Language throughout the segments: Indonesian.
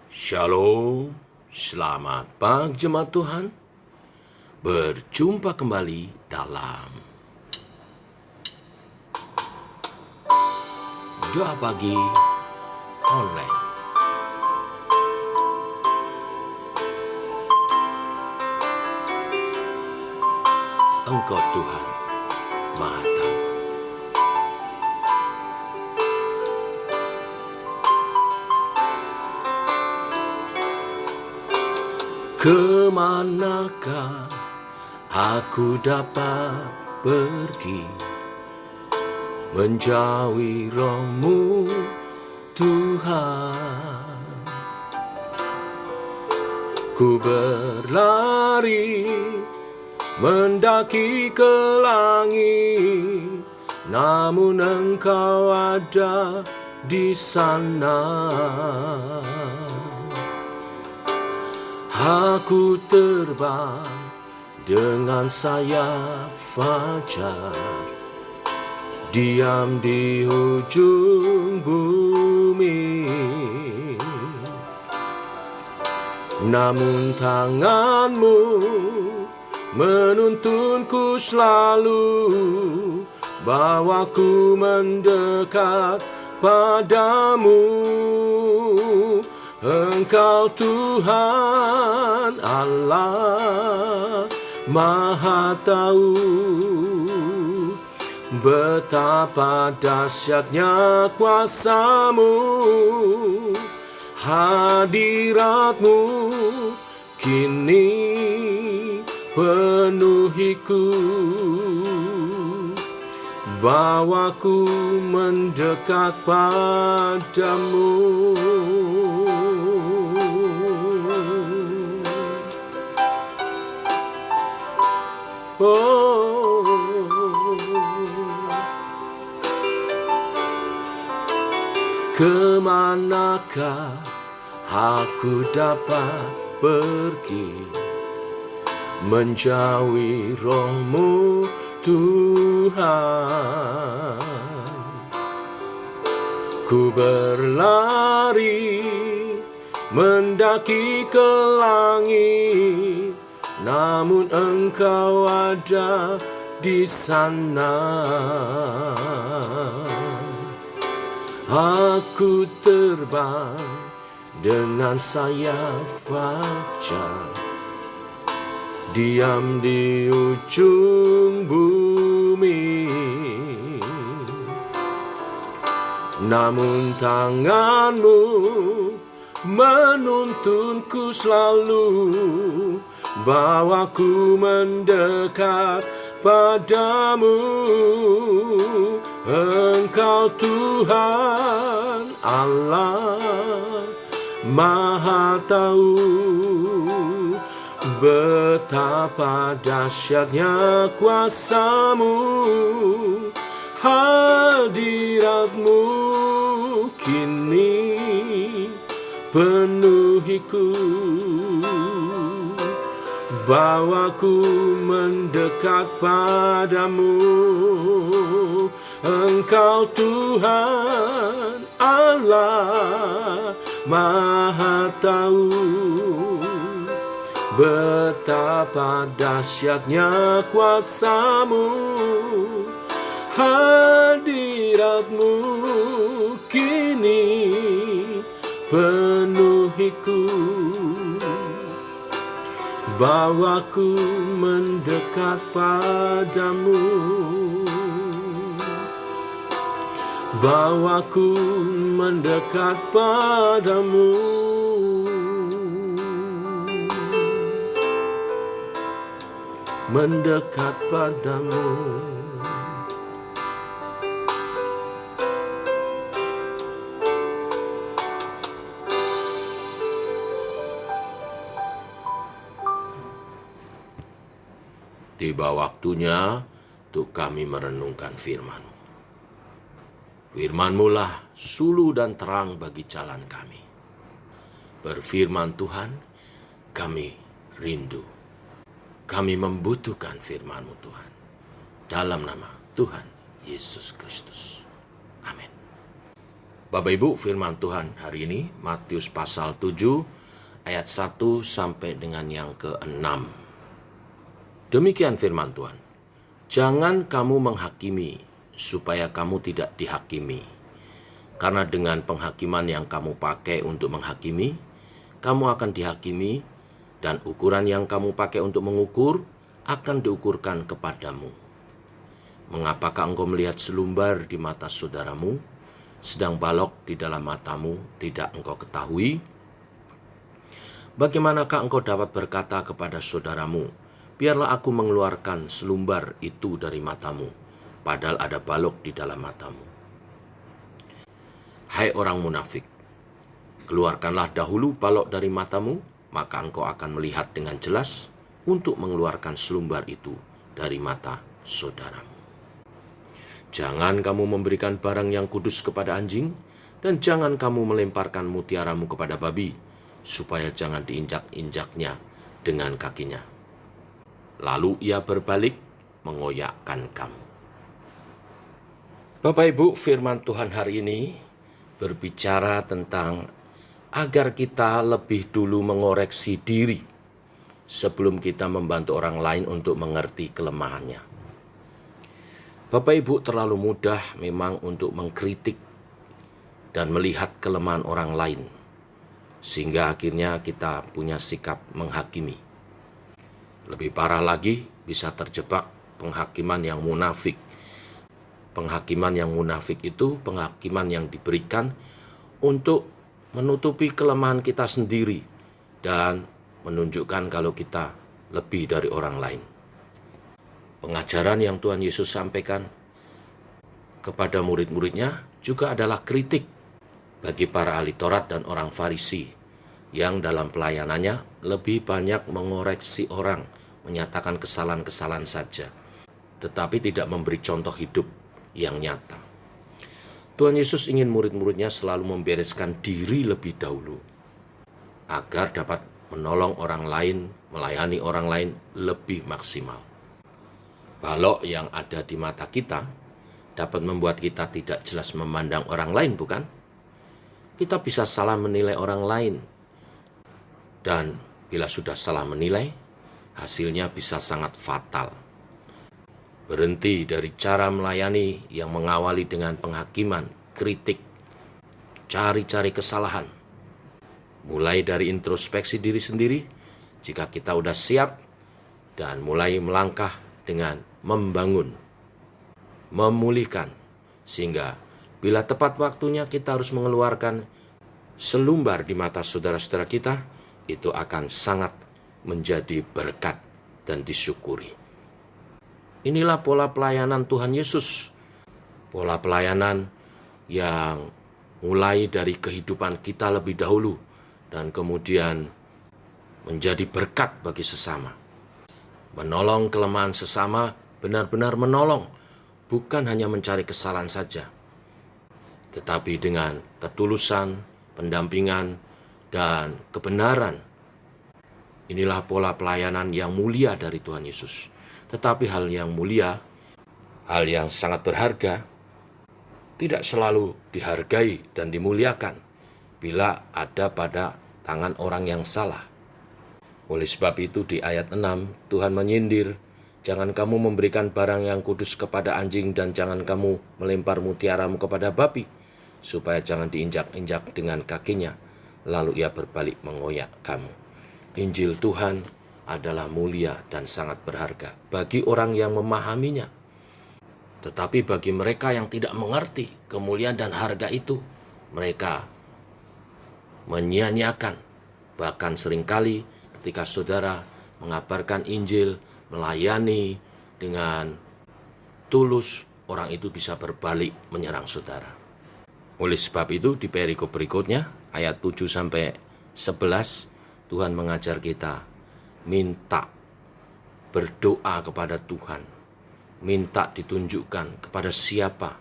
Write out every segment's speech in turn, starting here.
Shalom, selamat pagi jemaat Tuhan. Berjumpa kembali dalam doa pagi online. Engkau Tuhan Maha Tahu. Kemanakah aku dapat pergi menjauhi Roh-Mu, Tuhan? Ku berlari mendaki ke langit, namun Engkau ada di sana. Aku terbang dengan sayap fajar, diam di ujung bumi. Namun tangan-Mu menuntunku selalu, bawaku mendekat padamu. Engkau Tuhan Allah Maha Tahu, betapa dahsyatnya kuasa-Mu, hadirat-Mu kini penuhiku, bawaku mendekat padamu. Oh, kemanakah aku dapat pergi menjauhi Roh-Mu, Tuhan? Ku berlari mendaki ke langit, namun Engkau ada di sana. Aku terbang dengan sayap fajar, diam di ujung bumi. Namun tangan-Mu menuntunku selalu, bawaku mendekat padamu. Engkau Tuhan Allah Maha Tahu, betapa dahsyatnya kuasa-Mu, hadirat-Mu kini penuhiku, bawaku mendekat padamu. Engkau Tuhan Allah Maha Tahu, betapa dahsyatnya kuasa-Mu, hadirat-Mu kini penuhiku, bawaku mendekat padamu, bawaku mendekat padamu. Mendekat padamu. Tiba waktunya untuk kami merenungkan firman-Mu. Firman-Mu lah suluh dan terang bagi jalan kami. Berfirman Tuhan, kami rindu. Kami membutuhkan firman-Mu Tuhan. Dalam nama Tuhan Yesus Kristus. Amin. Bapak Ibu, firman Tuhan hari ini Matius pasal 7 ayat 1 sampai dengan yang ke-6. Demikian firman Tuhan. Jangan kamu menghakimi supaya kamu tidak dihakimi. Karena dengan penghakiman yang kamu pakai untuk menghakimi, kamu akan dihakimi, dan ukuran yang kamu pakai untuk mengukur akan diukurkan kepadamu. Mengapakah engkau melihat selumbar di mata saudaramu, sedang balok di dalam matamu tidak engkau ketahui? Bagaimanakah engkau dapat berkata kepada saudaramu, biarlah aku mengeluarkan selumbar itu dari matamu, padahal ada balok di dalam matamu? Hai orang munafik, keluarkanlah dahulu balok dari matamu, maka engkau akan melihat dengan jelas untuk mengeluarkan selumbar itu dari mata saudaramu. Jangan kamu memberikan barang yang kudus kepada anjing, dan jangan kamu melemparkan mutiaramu kepada babi, supaya jangan diinjak-injaknya dengan kakinya. Lalu ia berbalik mengoyakkan kamu. Bapak Ibu, firman Tuhan hari ini berbicara tentang agar kita lebih dulu mengoreksi diri sebelum kita membantu orang lain untuk mengerti kelemahannya. Bapak Ibu, terlalu mudah memang untuk mengkritik dan melihat kelemahan orang lain, sehingga akhirnya kita punya sikap menghakimi. Lebih parah lagi, bisa terjebak penghakiman yang munafik. Penghakiman yang munafik itu penghakiman yang diberikan untuk menutupi kelemahan kita sendiri dan menunjukkan kalau kita lebih dari orang lain. Pengajaran yang Tuhan Yesus sampaikan kepada murid-muridnya juga adalah kritik bagi para ahli Taurat dan orang Farisi yang dalam pelayanannya lebih banyak mengoreksi orang, menyatakan kesalahan-kesalahan saja, tetapi tidak memberi contoh hidup yang nyata. Tuhan Yesus ingin murid-muridnya selalu membereskan diri lebih dahulu agar dapat menolong orang lain, melayani orang lain lebih maksimal. Balok yang ada di mata kita dapat membuat kita tidak jelas memandang orang lain, bukan? Kita bisa salah menilai orang lain. Dan bila sudah salah menilai, hasilnya bisa sangat fatal. Berhenti dari cara melayani yang mengawali dengan penghakiman, kritik, cari-cari kesalahan. Mulai dari introspeksi diri sendiri, jika kita udah siap, dan mulai melangkah dengan membangun, memulihkan, sehingga bila tepat waktunya kita harus mengeluarkan selumbar di mata saudara-saudara kita, itu akan sangat menjadi berkat dan disyukuri. Inilah pola pelayanan Tuhan Yesus, pola pelayanan yang mulai dari kehidupan kita lebih dahulu dan kemudian menjadi berkat bagi sesama. Menolong kelemahan sesama, benar-benar menolong, bukan hanya mencari kesalahan saja, tetapi dengan ketulusan, pendampingan, dan kebenaran. Inilah pola pelayanan yang mulia dari Tuhan Yesus. Tetapi hal yang mulia, hal yang sangat berharga, tidak selalu dihargai dan dimuliakan bila ada pada tangan orang yang salah. Oleh sebab itu di ayat 6 Tuhan menyindir, jangan kamu memberikan barang yang kudus kepada anjing dan jangan kamu melempar mutiaramu kepada babi, supaya jangan diinjak-injak dengan kakinya, lalu ia berbalik mengoyak kamu. Injil Tuhan adalah mulia dan sangat berharga bagi orang yang memahaminya. Tetapi bagi mereka yang tidak mengerti kemuliaan dan harga itu, mereka menyia-nyiakan. Bahkan seringkali ketika saudara mengabarkan Injil, melayani dengan tulus, orang itu bisa berbalik menyerang saudara. Oleh sebab itu di perikop berikutnya, ayat 7-11, Tuhan mengajar kita minta, berdoa kepada Tuhan, minta ditunjukkan kepada siapa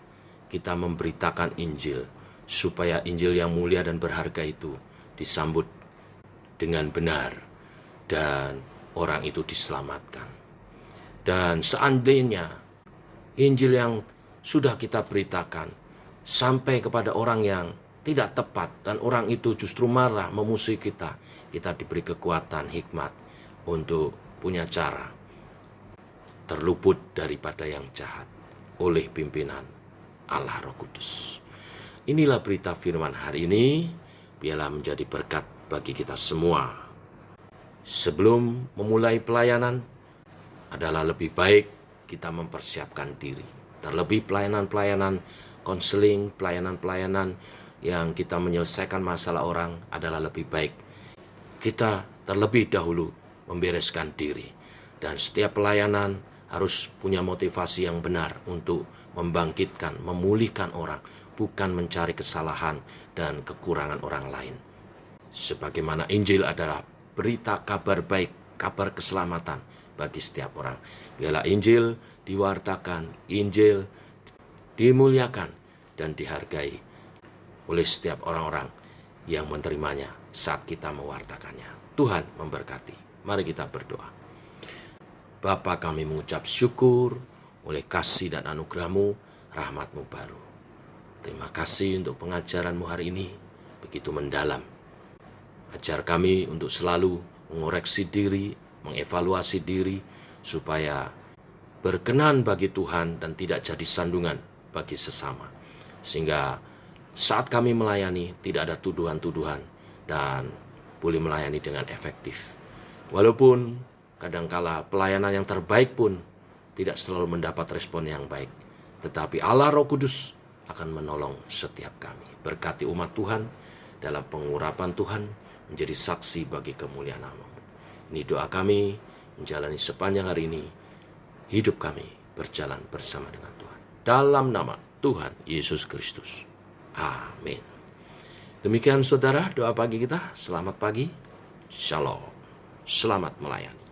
kita memberitakan Injil, supaya Injil yang mulia dan berharga itu disambut dengan benar dan orang itu diselamatkan. Dan seandainya Injil yang sudah kita beritakan sampai kepada orang yang tidak tepat dan orang itu justru marah memusuhi kita, kita diberi kekuatan, hikmat untuk punya cara terluput daripada yang jahat oleh pimpinan Allah Roh Kudus. Inilah berita firman hari ini, biarlah menjadi berkat bagi kita semua. Sebelum memulai pelayanan, adalah lebih baik kita mempersiapkan diri. Terlebih pelayanan-pelayanan konseling, pelayanan-pelayanan yang kita menyelesaikan masalah orang, adalah lebih baik kita terlebih dahulu membereskan diri. Dan setiap pelayanan harus punya motivasi yang benar untuk membangkitkan, memulihkan orang, bukan mencari kesalahan dan kekurangan orang lain. Sebagaimana Injil adalah berita kabar baik, kabar keselamatan bagi setiap orang. Biarlah Injil diwartakan, Injil dimuliakan dan dihargai oleh setiap orang-orang yang menerimanya saat kita mewartakannya. Tuhan memberkati. Mari kita berdoa. Bapa, kami mengucap syukur oleh kasih dan anugerah-Mu, rahmat-Mu baru. Terima kasih untuk pengajaran-Mu hari ini, begitu mendalam. Ajar kami untuk selalu mengoreksi diri, mengevaluasi diri, supaya berkenan bagi Tuhan dan tidak jadi sandungan bagi sesama. Sehingga saat kami melayani, tidak ada tuduhan-tuduhan dan boleh melayani dengan efektif. Walaupun kadangkala pelayanan yang terbaik pun tidak selalu mendapat respon yang baik, tetapi Allah Roh Kudus akan menolong setiap kami. Berkati umat Tuhan dalam pengurapan Tuhan, menjadi saksi bagi kemuliaan nama-Mu. Ini doa kami menjalani sepanjang hari ini. Hidup kami berjalan bersama dengan Tuhan. Dalam nama Tuhan Yesus Kristus. Amin. Demikian saudara, doa pagi kita. Selamat pagi. Shalom. Selamat melayani.